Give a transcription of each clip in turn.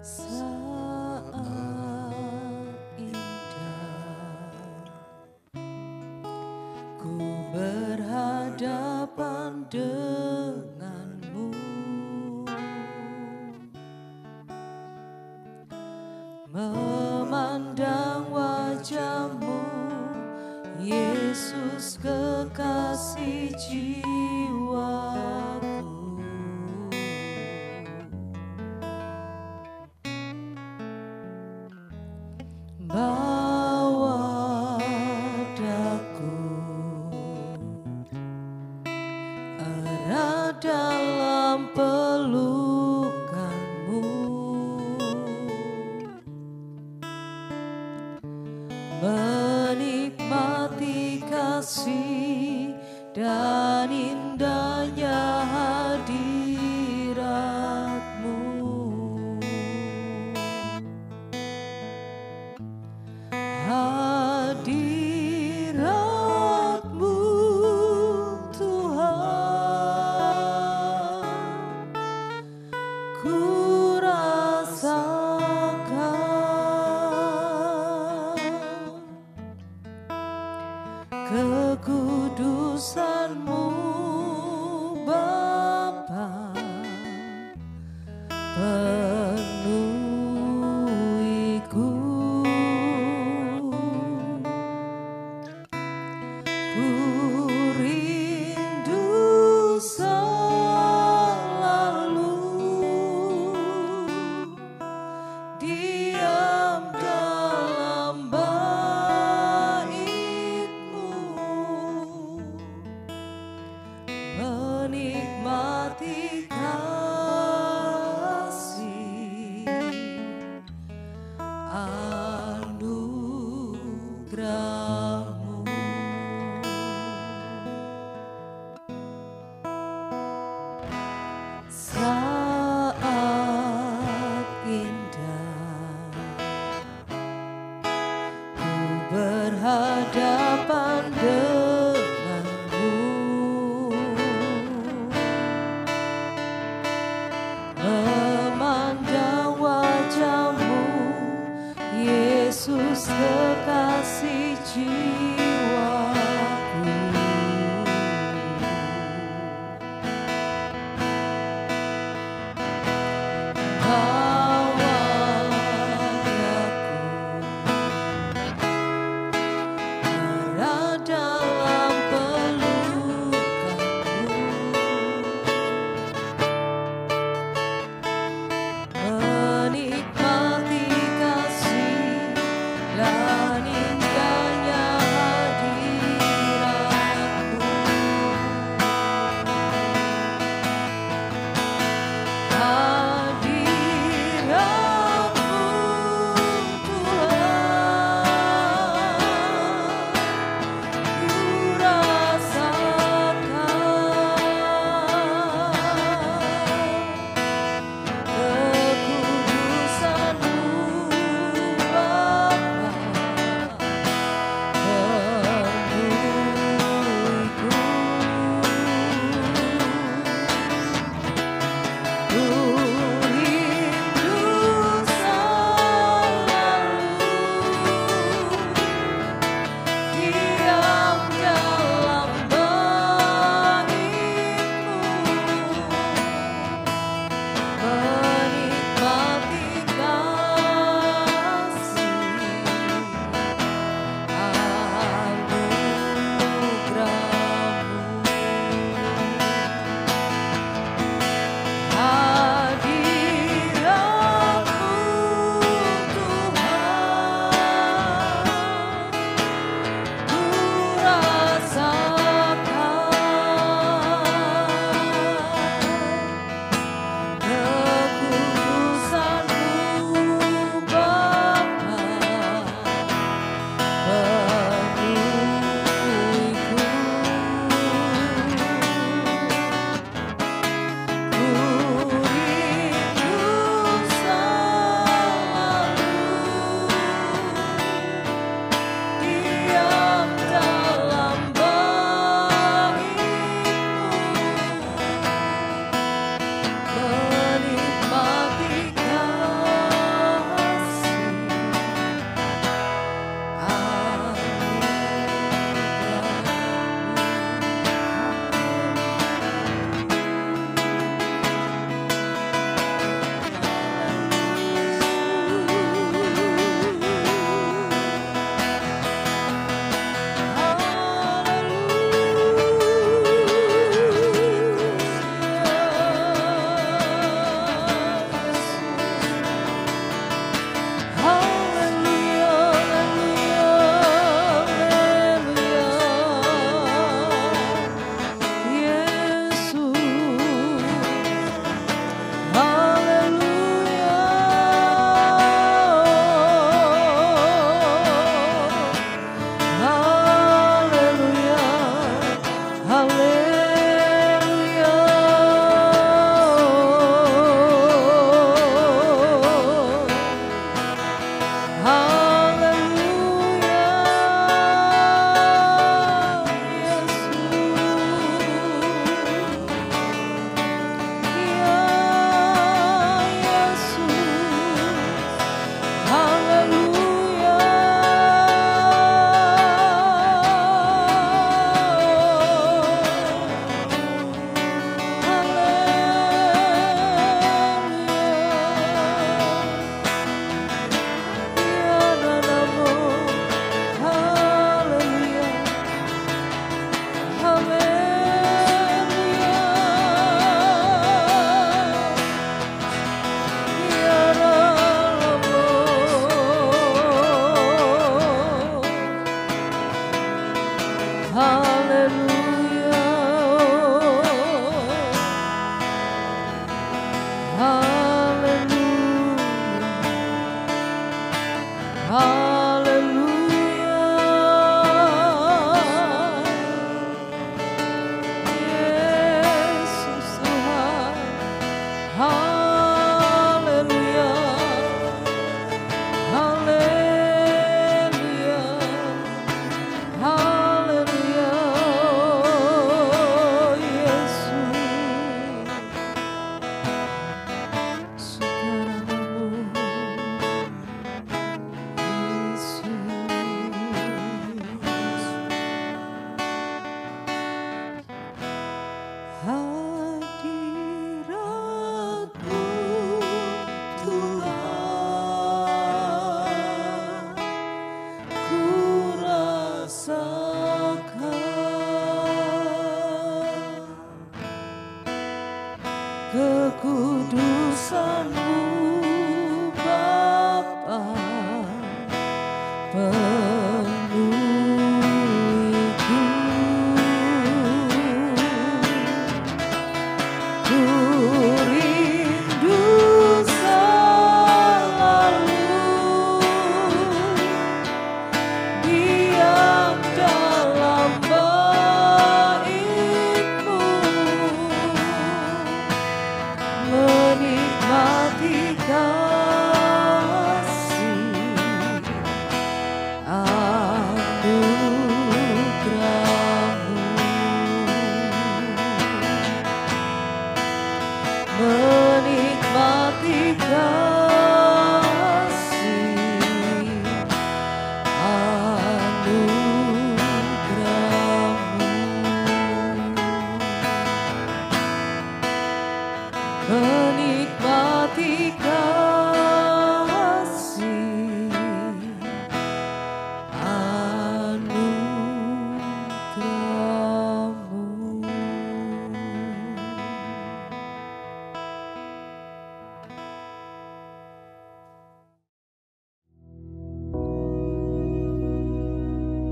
Saat indah ku berhadapan denganmu, memandang wajahmu, Yesus kekasih jiwaku. Bawa daku erat dalam pelukanmu, menikmati kasih dan indahnya hadiratmu. Hadiratmu Tuhan kekudusan-Mu Bapa, penuhiku. Ku rindu selalu diam dalam bait-Mu, menikmati kasih anugerah-Mu, menikmati kasih anugerah-Mu, menikmati kasih anugerah-Mu.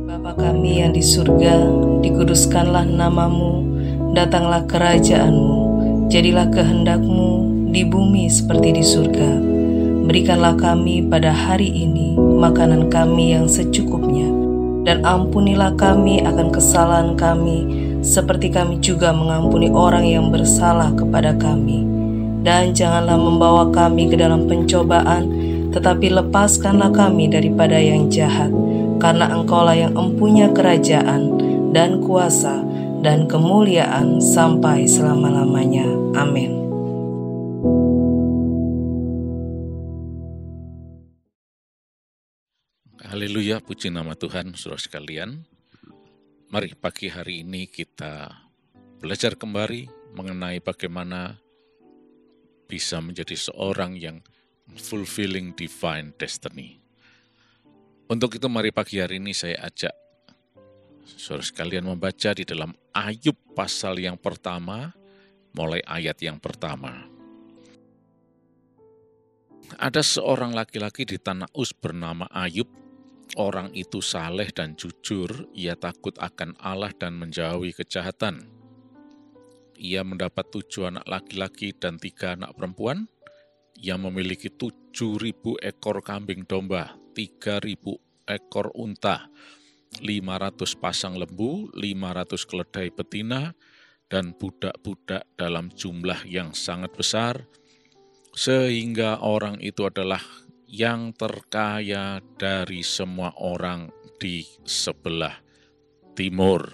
Bapa kami yang di surga, dikuduskanlah nama-Mu, datanglah kerajaan-Mu, jadilah kehendak-Mu di bumi seperti di surga. Berikanlah kami pada hari ini makanan kami yang secukupnya, dan ampunilah kami akan kesalahan kami, seperti kami juga mengampuni orang yang bersalah kepada kami. Dan janganlah membawa kami ke dalam pencobaan, tetapi lepaskanlah kami daripada yang jahat. Karena Engkaulah yang empunya kerajaan dan kuasa dan kemuliaan sampai selama-lamanya. Amin. Haleluya, puji nama Tuhan, saudara sekalian. Mari pagi hari ini kita belajar kembali mengenai bagaimana bisa menjadi seorang yang fulfilling divine destiny. Untuk itu mari pagi hari ini saya ajak saudara sekalian membaca di dalam Ayub pasal yang pertama, mulai ayat yang pertama. Ada seorang laki-laki di tanah Uz bernama Ayub. Orang itu saleh dan jujur, ia takut akan Allah dan menjauhi kejahatan. Ia mendapat 7 anak laki-laki dan 3 anak perempuan. Ia memiliki 7.000 ekor kambing domba, 3.000 ekor unta, 500 pasang lembu, 500 keledai betina, dan budak-budak dalam jumlah yang sangat besar, sehingga orang itu adalah yang terkaya dari semua orang di sebelah timur.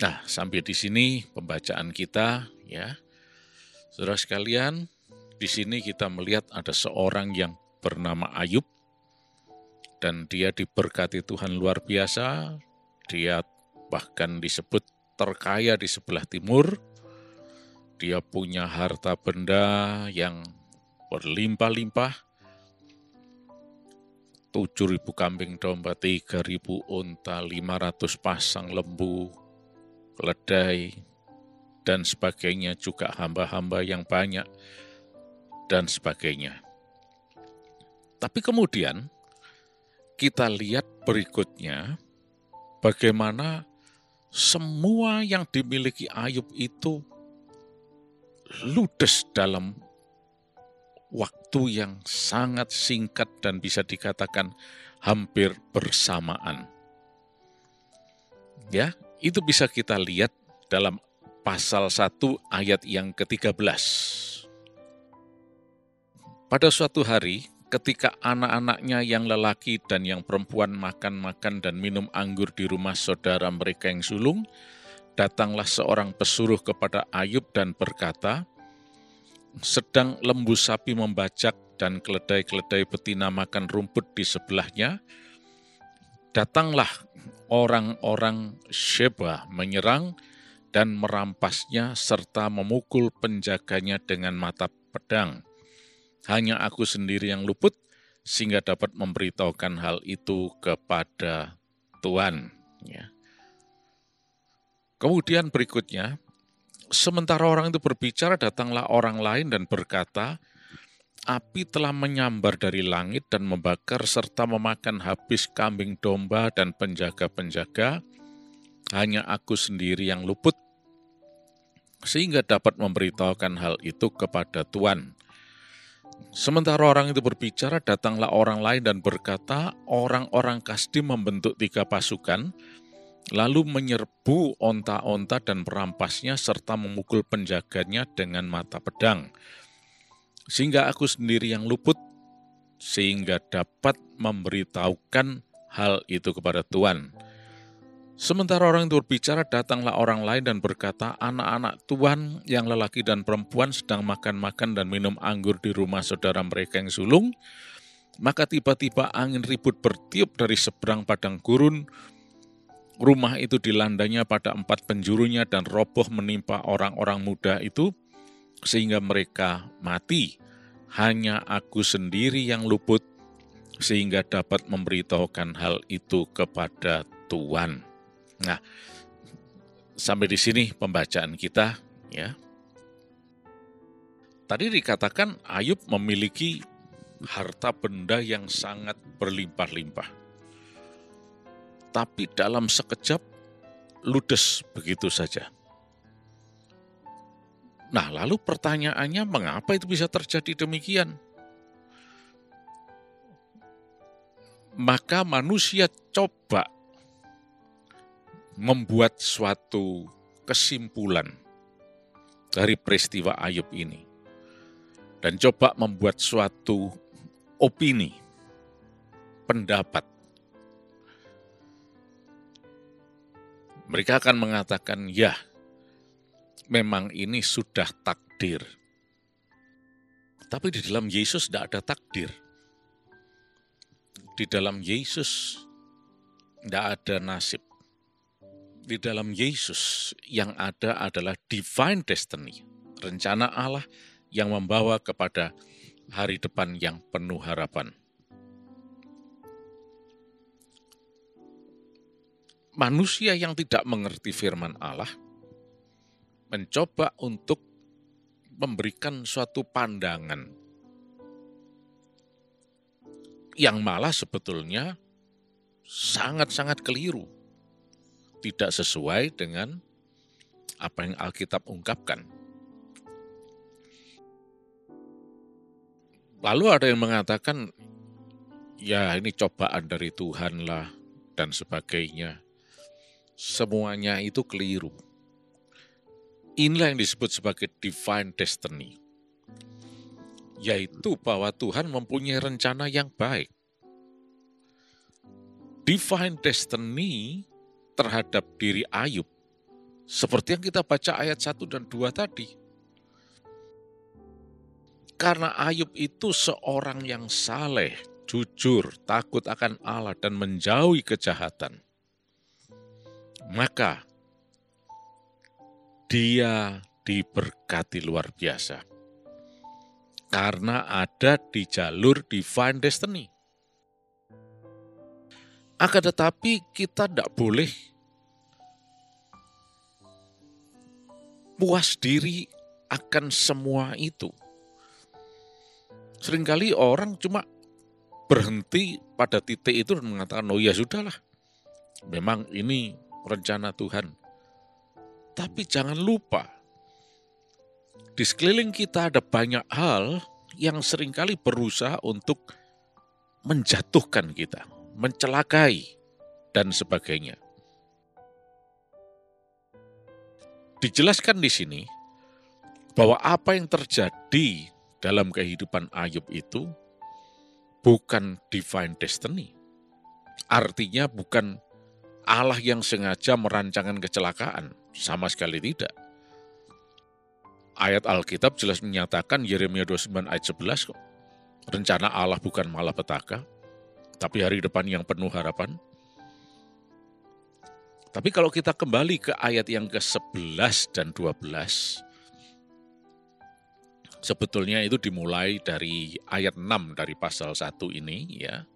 Nah, sampai di sini pembacaan kita, ya. Saudara sekalian, di sini kita melihat ada seorang yang bernama Ayub, dan dia diberkati Tuhan luar biasa. Dia bahkan disebut terkaya di sebelah timur. Dia punya harta benda yang berlimpah-limpah. 7.000 kambing domba, 3.000 unta, 500 pasang lembu, keledai, dan sebagainya, juga hamba-hamba yang banyak, dan sebagainya. Tapi kemudian kita lihat berikutnya bagaimana semua yang dimiliki Ayub itu ludes dalam waktu yang sangat singkat dan bisa dikatakan hampir bersamaan. Ya, itu bisa kita lihat dalam pasal 1 ayat yang ke-13. Pada suatu hari, ketika anak-anaknya yang lelaki dan yang perempuan makan-makan dan minum anggur di rumah saudara mereka yang sulung, datanglah seorang pesuruh kepada Ayub dan berkata, sedang lembu sapi membajak dan keledai-keledai betina makan rumput di sebelahnya, datanglah orang-orang Sheba menyerang dan merampasnya serta memukul penjaganya dengan mata pedang. Hanya aku sendiri yang luput, sehingga dapat memberitahukan hal itu kepada Tuhan. Ya. Kemudian berikutnya, Sementara orang itu berbicara, datanglah orang lain dan berkata, api telah menyambar dari langit dan membakar serta memakan habis kambing domba dan penjaga-penjaga, hanya aku sendiri yang luput, sehingga dapat memberitahukan hal itu kepada Tuhan. Sementara orang itu berbicara, datanglah orang lain dan berkata, orang-orang Kasdim membentuk 3 pasukan, lalu menyerbu onta-onta dan merampasnya serta memukul penjaganya dengan mata pedang. Sehingga aku sendiri yang luput, sehingga dapat memberitahukan hal itu kepada Tuhan. Sementara orang itu berbicara, datanglah orang lain dan berkata, anak-anak Tuhan yang lelaki dan perempuan sedang makan-makan dan minum anggur di rumah saudara mereka yang sulung. Maka tiba-tiba angin ribut bertiup dari seberang padang gurun. Rumah itu dilandanya pada 4 penjurunya dan roboh menimpa orang-orang muda itu, sehingga mereka mati. Hanya aku sendiri yang luput, sehingga dapat memberitahukan hal itu kepada Tuhan. Nah, sampai di sini pembacaan kita, ya. Tadi dikatakan Ayub memiliki harta benda yang sangat berlimpah-limpah. Tapi dalam sekejap ludes begitu saja. Nah, lalu pertanyaannya, mengapa itu bisa terjadi demikian? Maka manusia coba membuat suatu kesimpulan dari peristiwa Ayub ini. Dan coba membuat suatu opini, pendapat. Mereka akan mengatakan, ya, memang ini sudah takdir. Tapi di dalam Yesus tidak ada takdir. Di dalam Yesus tidak ada nasib. Di dalam Yesus yang ada adalah divine destiny, rencana Allah yang membawa kepada hari depan yang penuh harapan. Manusia yang tidak mengerti firman Allah mencoba untuk memberikan suatu pandangan yang malah sebetulnya sangat-sangat keliru. Tidak sesuai dengan apa yang Alkitab ungkapkan. Lalu ada yang mengatakan, ya ini cobaan dari Tuhan lah, dan sebagainya. Semuanya itu keliru. Inilah yang disebut sebagai divine destiny. Yaitu bahwa Tuhan mempunyai rencana yang baik. Divine destiny terhadap diri Ayub, seperti yang kita baca ayat 1 dan 2 tadi. Karena Ayub itu seorang yang saleh, jujur, takut akan Allah, dan menjauhi kejahatan. Maka dia diberkati luar biasa. Karena ada di jalur divine destiny. Akan tetapi kita tidak boleh puas diri akan semua itu. Seringkali orang cuma berhenti pada titik itu dan mengatakan, oh ya sudahlah, memang ini rencana Tuhan. Tapi jangan lupa, di sekeliling kita ada banyak hal yang seringkali berusaha untuk menjatuhkan kita, mencelakai, dan sebagainya. Dijelaskan di sini bahwa apa yang terjadi dalam kehidupan Ayub itu bukan divine destiny. Artinya bukan Allah yang sengaja merancangkan kecelakaan, sama sekali tidak. Ayat Alkitab jelas menyatakan, Yeremia 29 ayat 11, rencana Allah bukan malapetaka, tapi hari depan yang penuh harapan. Tapi kalau kita kembali ke ayat yang ke-11 dan 12, sebetulnya itu dimulai dari ayat 6 dari pasal 1 ini, ya.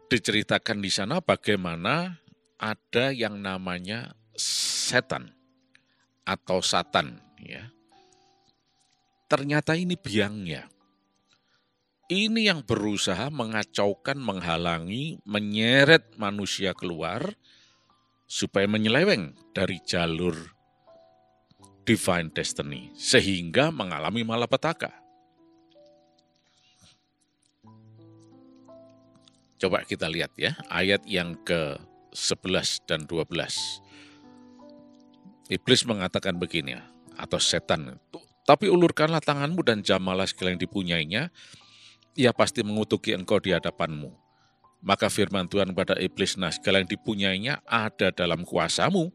Diceritakan di sana bagaimana ada yang namanya setan atau Satan, ya. Ternyata ini biangnya. Ini yang berusaha mengacaukan, menghalangi, menyeret manusia keluar supaya menyeleweng dari jalur divine destiny sehingga mengalami malapetaka. Coba kita lihat ya, ayat yang ke-11 dan 12. Iblis mengatakan begini, atau setan, tapi ulurkanlah tanganmu dan jamahlah segala yang dipunyainya, ia pasti mengutuki engkau di hadapanmu. Maka firman Tuhan kepada iblis, nah segala yang dipunyainya ada dalam kuasamu,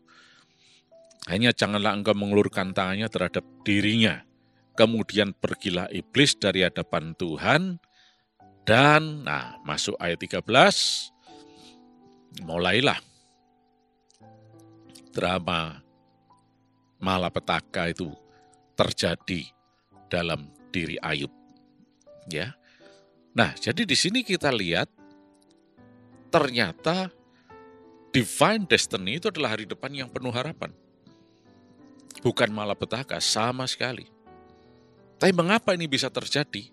hanya janganlah engkau mengulurkan tangannya terhadap dirinya. Kemudian pergilah iblis dari hadapan Tuhan, dan masuk ayat 13, mulailah drama malapetaka itu terjadi dalam diri Ayub. Ya. Nah, jadi di sini kita lihat ternyata divine destiny itu adalah hari depan yang penuh harapan. Bukan malapetaka sama sekali. Tapi mengapa ini bisa terjadi?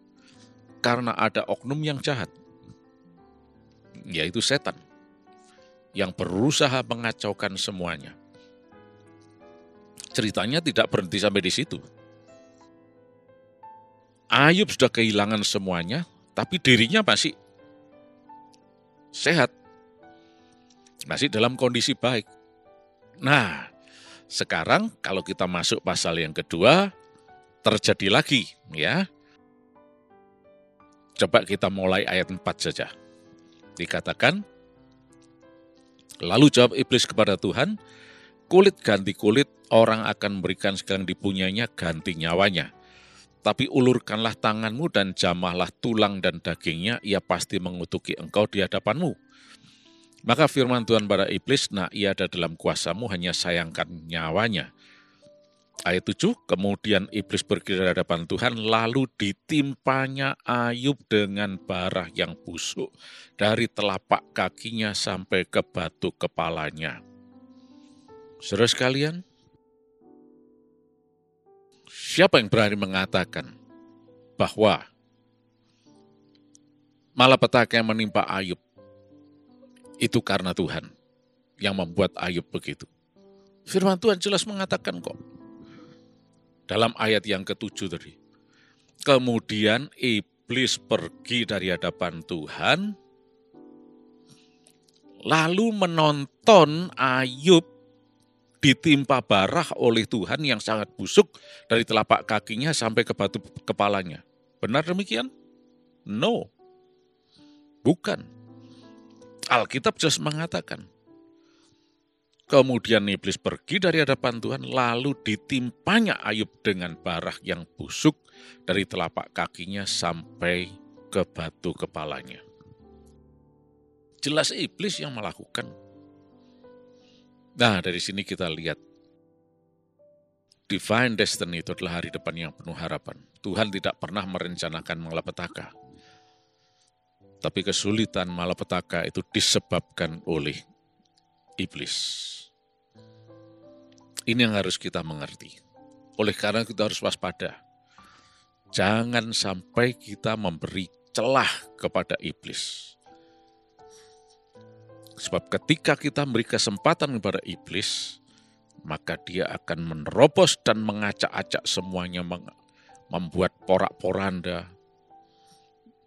Karena ada oknum yang jahat, yaitu setan, yang berusaha mengacaukan semuanya. Ceritanya tidak berhenti sampai di situ. Ayub sudah kehilangan semuanya, tapi dirinya masih sehat, masih dalam kondisi baik. Nah, sekarang kalau kita masuk pasal yang kedua, terjadi lagi, ya. Coba kita mulai ayat 4 saja. Dikatakan, lalu jawab iblis kepada Tuhan, kulit ganti kulit, orang akan memberikan segala yang dipunyainya ganti nyawanya. Tapi ulurkanlah tanganmu dan jamahlah tulang dan dagingnya, ia pasti mengutuki engkau di hadapanmu. Maka firman Tuhan pada iblis, nah ia ada dalam kuasamu, hanya sayangkan nyawanya. Ayat 7, kemudian iblis pergi dari hadapan Tuhan, lalu ditimpanya Ayub dengan bara yang busuk dari telapak kakinya sampai ke batu kepalanya. Saudara sekalian, siapa yang berani mengatakan bahwa malapetaka yang menimpa Ayub itu karena Tuhan yang membuat Ayub begitu? Firman Tuhan jelas mengatakan kok. Dalam ayat yang ke-7 tadi. Kemudian iblis pergi dari hadapan Tuhan, lalu menonton Ayub ditimpa bara oleh Tuhan yang sangat busuk dari telapak kakinya sampai ke batu kepalanya. Benar demikian? No. Bukan. Alkitab jelas mengatakan, kemudian iblis pergi dari hadapan Tuhan, lalu ditimpanya Ayub dengan bara yang busuk dari telapak kakinya sampai ke batu kepalanya. Jelas iblis yang melakukan. Nah, dari sini kita lihat, divine destiny itu adalah hari depan yang penuh harapan. Tuhan tidak pernah merencanakan malapetaka. Tapi kesulitan malapetaka itu disebabkan oleh iblis. Ini yang harus kita mengerti. Oleh karena kita harus waspada. Jangan sampai kita memberi celah kepada iblis. Sebab ketika kita memberi kesempatan kepada iblis, maka dia akan menerobos dan mengacak-acak semuanya, membuat porak-poranda,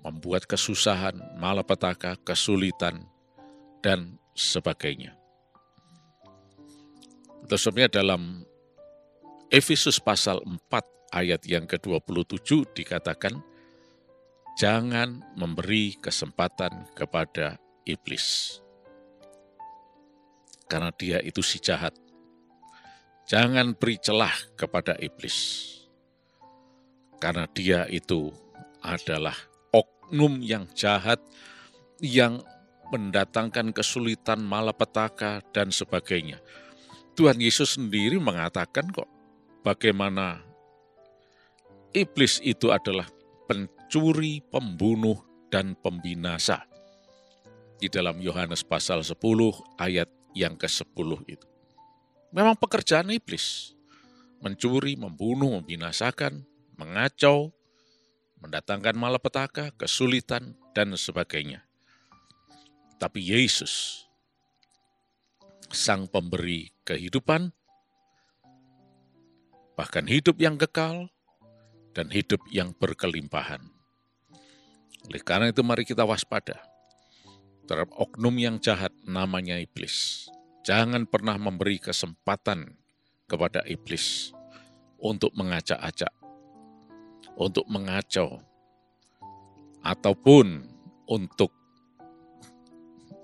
membuat kesusahan, malapetaka, kesulitan, dan sebagainya. Sebabnya dalam Efesus pasal 4 ayat yang ke-27 dikatakan, jangan memberi kesempatan kepada iblis. Karena dia itu si jahat. Jangan beri celah kepada iblis. Karena dia itu adalah oknum yang jahat, yang mendatangkan kesulitan, malapetaka, dan sebagainya. Tuhan Yesus sendiri mengatakan kok bagaimana iblis itu adalah pencuri, pembunuh, dan pembinasa. Di dalam Yohanes pasal 10 ayat yang ke-10 itu. Memang pekerjaan iblis. Mencuri, membunuh, membinasakan, mengacau, mendatangkan malapetaka, kesulitan, dan sebagainya. Tapi Yesus, Sang Pemberi kehidupan, bahkan hidup yang kekal, dan hidup yang berkelimpahan. Oleh karena itu mari kita waspada terhadap oknum yang jahat namanya iblis. Jangan pernah memberi kesempatan kepada iblis untuk mengacak-acak, untuk mengacau, ataupun untuk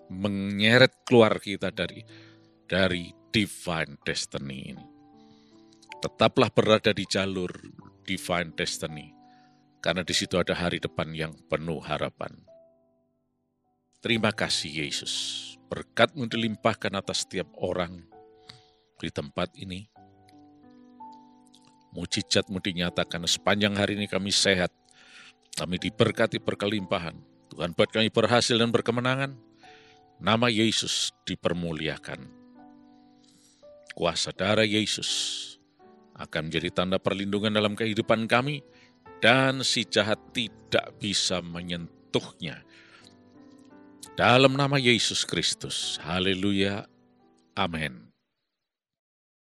menyeret keluar kita dari divine destiny ini. Tetaplah berada di jalur divine destiny, karena di situ ada hari depan yang penuh harapan. Terima kasih Yesus, berkat-Mu dilimpahkan atas setiap orang di tempat ini. Mujizat-Mu dinyatakan sepanjang hari ini kami sehat, kami diberkati berkelimpahan. Tuhan buat kami berhasil dan berkemenangan. Nama Yesus dipermuliakan. Kuasa darah Yesus akan menjadi tanda perlindungan dalam kehidupan kami, dan si jahat tidak bisa menyentuhnya. Dalam nama Yesus Kristus, haleluya, amin.